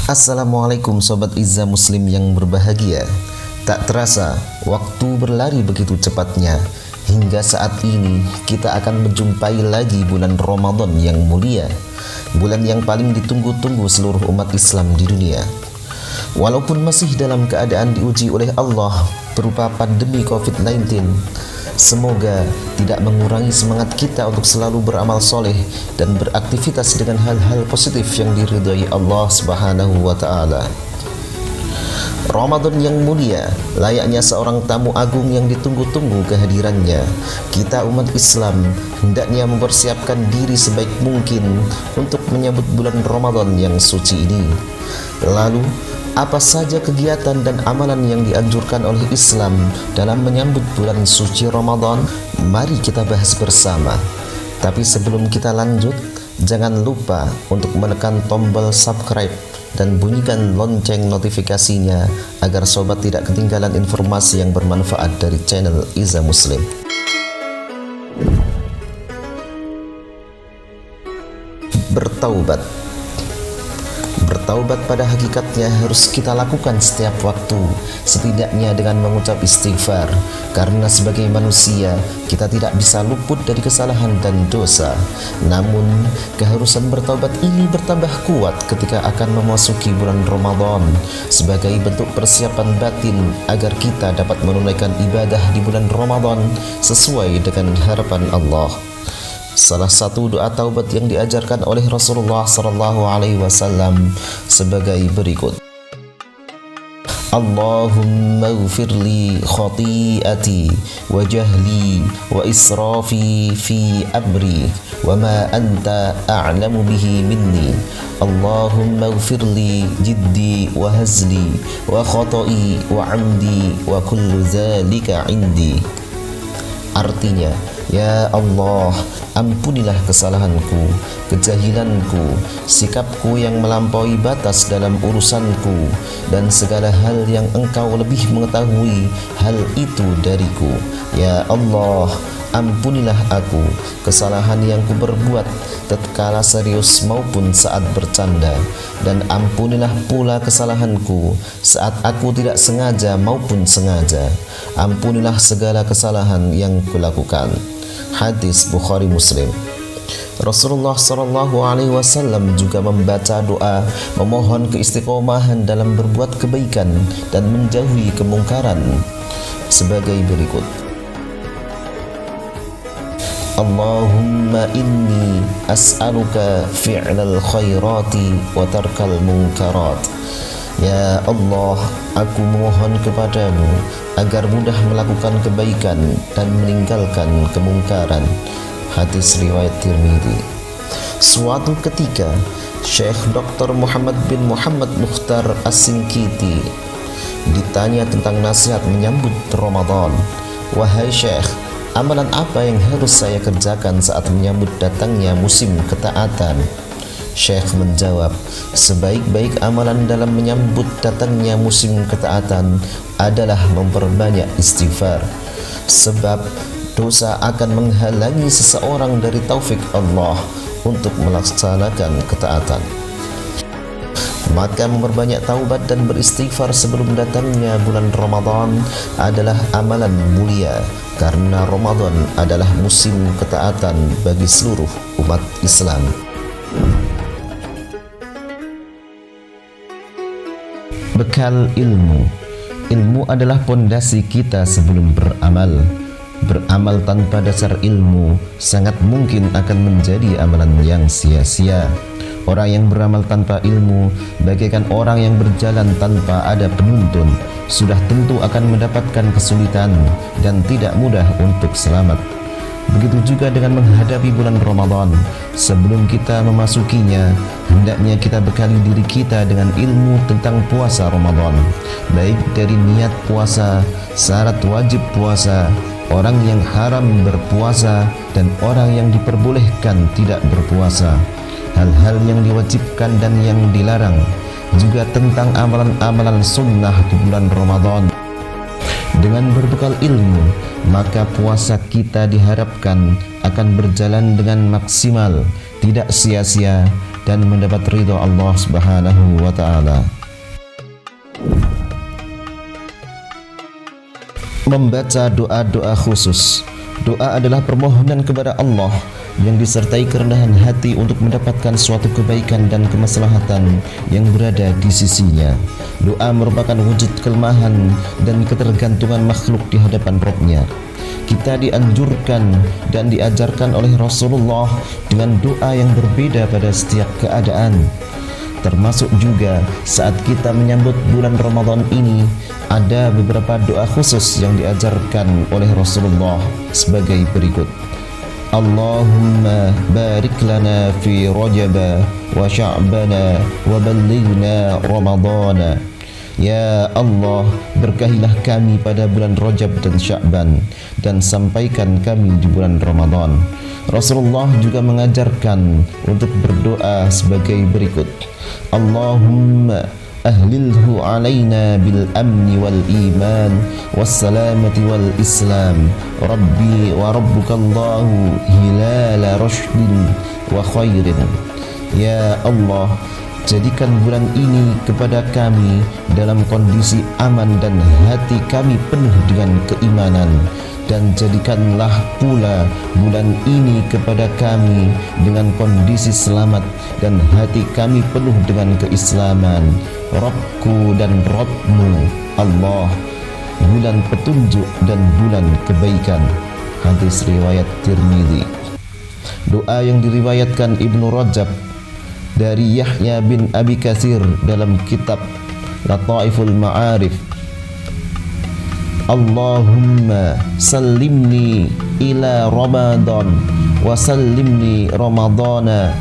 Assalamualaikum Sobat Izzah Muslim yang berbahagia. Tak terasa, waktu berlari begitu cepatnya. Hingga saat ini kita akan menjumpai lagi bulan Ramadan yang mulia, bulan yang paling ditunggu-tunggu seluruh umat Islam di dunia. Walaupun masih dalam keadaan diuji oleh Allah berupa pandemi COVID-19, semoga tidak mengurangi semangat kita untuk selalu beramal soleh dan beraktivitas dengan hal-hal positif yang diridhai Allah Subhanahu wa Ta'ala. Ramadan yang mulia, layaknya seorang tamu agung yang ditunggu-tunggu kehadirannya. Kita umat Islam hendaknya mempersiapkan diri sebaik mungkin untuk menyambut bulan Ramadan yang suci ini. Lalu, apa saja kegiatan dan amalan yang dianjurkan oleh Islam dalam menyambut bulan suci Ramadan? Mari kita bahas bersama. Tapi sebelum kita lanjut, jangan lupa untuk menekan tombol subscribe dan bunyikan lonceng notifikasinya agar sobat tidak ketinggalan informasi yang bermanfaat dari channel Izzah Muslim. Bertaubat pada hakikatnya harus kita lakukan setiap waktu, setidaknya dengan mengucap istighfar, karena sebagai manusia kita tidak bisa luput dari kesalahan dan dosa. Namun keharusan bertaubat ini bertambah kuat ketika akan memasuki bulan Ramadan sebagai bentuk persiapan batin agar kita dapat menunaikan ibadah di bulan Ramadan sesuai dengan harapan Allah. Salah satu doa taubat yang diajarkan oleh Rasulullah SAW sebagai berikut: Allahumma ighfirli khati'ati wa jahli wa israfi fi amri wa ma anta a'lamu bihi minni. Allahumma ighfirli jiddi wa hazli wa khata'i wa amdi wa kullu zalika indi. Artinya, ya Allah, ampunilah kesalahanku, kejahilanku, sikapku yang melampaui batas dalam urusanku, dan segala hal yang Engkau lebih mengetahui hal itu dariku. Ya Allah, ampunilah aku kesalahan yang kuperbuat tatkala serius maupun saat bercanda, dan ampunilah pula kesalahanku saat aku tidak sengaja maupun sengaja. Ampunilah segala kesalahan yang kulakukan. Hadis Bukhari Muslim. Rasulullah SAW juga membaca doa memohon keistiqomahan dalam berbuat kebaikan dan menjauhi kemungkaran sebagai berikut: Allahumma inni as'aluka fi'lal khairati wa tarkal munkarat. Ya Allah, aku memohon kepadamu agar mudah melakukan kebaikan dan meninggalkan kemungkaran. Hadis riwayat Tirmidzi. Suatu ketika, Syekh Dr. Muhammad bin Muhammad Mukhtar As-Sinkiti ditanya tentang nasihat menyambut Ramadan. Wahai Syekh, amalan apa yang harus saya kerjakan saat menyambut datangnya musim ketaatan? Syekh menjawab, sebaik-baik amalan dalam menyambut datangnya musim ketaatan adalah memperbanyak istighfar, sebab dosa akan menghalangi seseorang dari taufik Allah untuk melaksanakan ketaatan. Maka memperbanyak taubat dan beristighfar sebelum datangnya bulan Ramadan adalah amalan mulia, karena Ramadan adalah musim ketaatan bagi seluruh umat Islam. Bekal ilmu. Ilmu adalah pondasi kita sebelum beramal. Beramal tanpa dasar ilmu sangat mungkin akan menjadi amalan yang sia-sia. Orang yang beramal tanpa ilmu bagaikan orang yang berjalan tanpa ada penuntun, sudah tentu akan mendapatkan kesulitan dan tidak mudah untuk selamat. Begitu juga dengan menghadapi bulan Ramadan. Sebelum kita memasukinya, hendaknya kita bekali diri kita dengan ilmu tentang puasa Ramadan, baik dari niat puasa, syarat wajib puasa, orang yang haram berpuasa, dan orang yang diperbolehkan tidak berpuasa, hal-hal yang diwajibkan dan yang dilarang, juga tentang amalan-amalan sunnah di bulan Ramadan. Dengan berbekal ilmu, maka puasa kita diharapkan akan berjalan dengan maksimal, tidak sia-sia, dan mendapat ridha Allah Subhanahu wa taala. Membaca doa-doa khusus. Doa adalah permohonan kepada Allah yang disertai kerendahan hati untuk mendapatkan suatu kebaikan dan kemaslahatan yang berada di sisinya. Doa merupakan wujud kelemahan dan ketergantungan makhluk di hadapan Rabb-Nya. Kita dianjurkan dan diajarkan oleh Rasulullah dengan doa yang berbeda pada setiap keadaan. Termasuk juga saat kita menyambut bulan Ramadan ini, ada beberapa doa khusus yang diajarkan oleh Rasulullah sebagai berikut. Allahumma barik lana fi Rajab wa Sya'bana wa ballighna Ramadana. Ya Allah, berkahilah kami pada bulan Rajab dan Sya'ban, dan sampaikan kami di bulan Ramadan. Rasulullah juga mengajarkan untuk berdoa sebagai berikut. Allahumma ahlilhu alaina bil amni wal iman was salamati wal islam. Rabbi wa rabbukallahu hilala rashdin wa khairin. Ya Allah, jadikan bulan ini kepada kami dalam kondisi aman dan hati kami penuh dengan keimanan, dan jadikanlah pula bulan ini kepada kami dengan kondisi selamat dan hati kami penuh dengan keislaman. Rabbku dan Rabbmu Allah, bulan petunjuk dan bulan kebaikan. Hadis riwayat Tirmidzi. Doa yang diriwayatkan Ibnu Rajab dari Yahya bin Abi Katsir dalam kitab Lataiful Ma'arif. Allahumma sallimni ila Ramadan wa sallimni Ramadana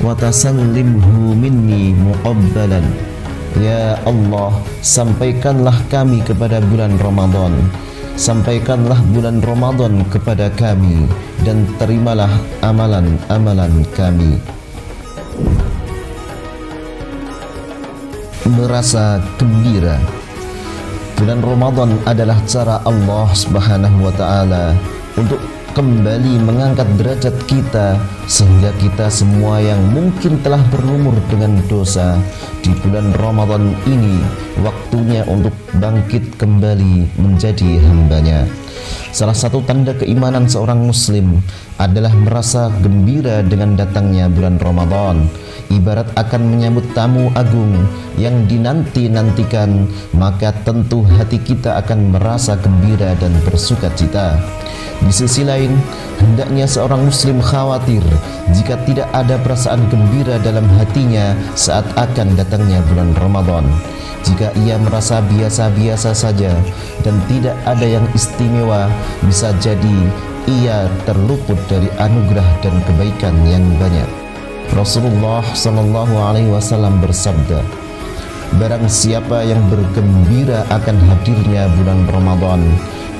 wa tasallimhu minni muqabbalan. Ya Allah, sampaikanlah kami kepada bulan Ramadan, sampaikanlah bulan Ramadan kepada kami, dan terimalah amalan-amalan kami. Merasa gembira. Bulan Ramadan adalah cara Allah Subhanahu wa taala untuk kembali mengangkat derajat kita, sehingga kita semua yang mungkin telah berlumur dengan dosa, di bulan Ramadan ini waktunya untuk bangkit kembali menjadi hambanya. Salah satu tanda keimanan seorang muslim adalah merasa gembira dengan datangnya bulan Ramadan. Ibarat akan menyambut tamu agung yang dinanti-nantikan, maka tentu hati kita akan merasa gembira dan bersukacita. Di sisi lain, hendaknya seorang muslim khawatir jika tidak ada perasaan gembira dalam hatinya saat akan datangnya bulan Ramadan. Jika ia merasa biasa-biasa saja dan tidak ada yang istimewa, bisa jadi ia terluput dari anugerah dan kebaikan yang banyak. Rasulullah SAW bersabda, barang siapa yang bergembira akan hadirnya bulan Ramadan,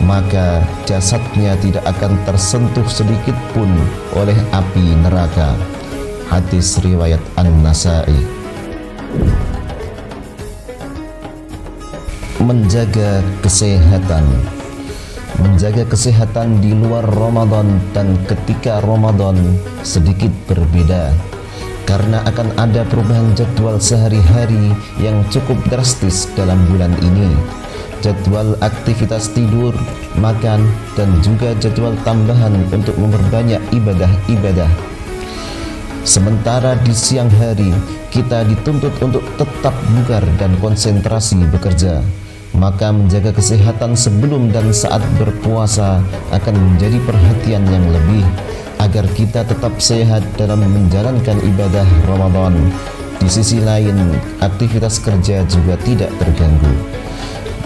maka jasadnya tidak akan tersentuh sedikit pun oleh api neraka. Hadis riwayat An-Nasa'i. Menjaga kesehatan. Menjaga kesehatan di luar Ramadan dan ketika Ramadan sedikit berbeda, karena akan ada perubahan jadwal sehari-hari yang cukup drastis dalam bulan ini. Jadwal aktivitas tidur, makan, dan juga jadwal tambahan untuk memperbanyak ibadah-ibadah. Sementara di siang hari kita dituntut untuk tetap bugar dan konsentrasi bekerja, maka menjaga kesehatan sebelum dan saat berpuasa akan menjadi perhatian yang lebih, agar kita tetap sehat dalam menjalankan ibadah Ramadan. Di sisi lain, aktivitas kerja juga tidak terganggu.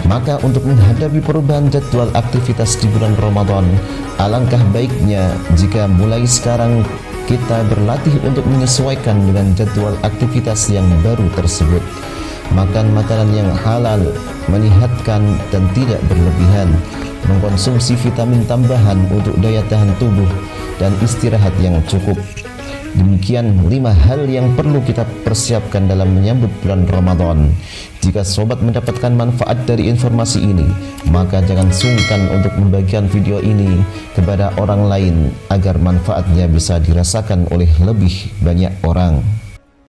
Maka untuk menghadapi perubahan jadwal aktivitas di bulan Ramadan, alangkah baiknya jika mulai sekarang kita berlatih untuk menyesuaikan dengan jadwal aktivitas yang baru tersebut. Makan makanan yang halal, menyehatkan dan tidak berlebihan, mengkonsumsi vitamin tambahan untuk daya tahan tubuh, dan istirahat yang cukup. Demikian 5 hal yang perlu kita persiapkan dalam menyambut bulan Ramadan. Jika sobat mendapatkan manfaat dari informasi ini, maka jangan sungkan untuk membagikan video ini kepada orang lain agar manfaatnya bisa dirasakan oleh lebih banyak orang.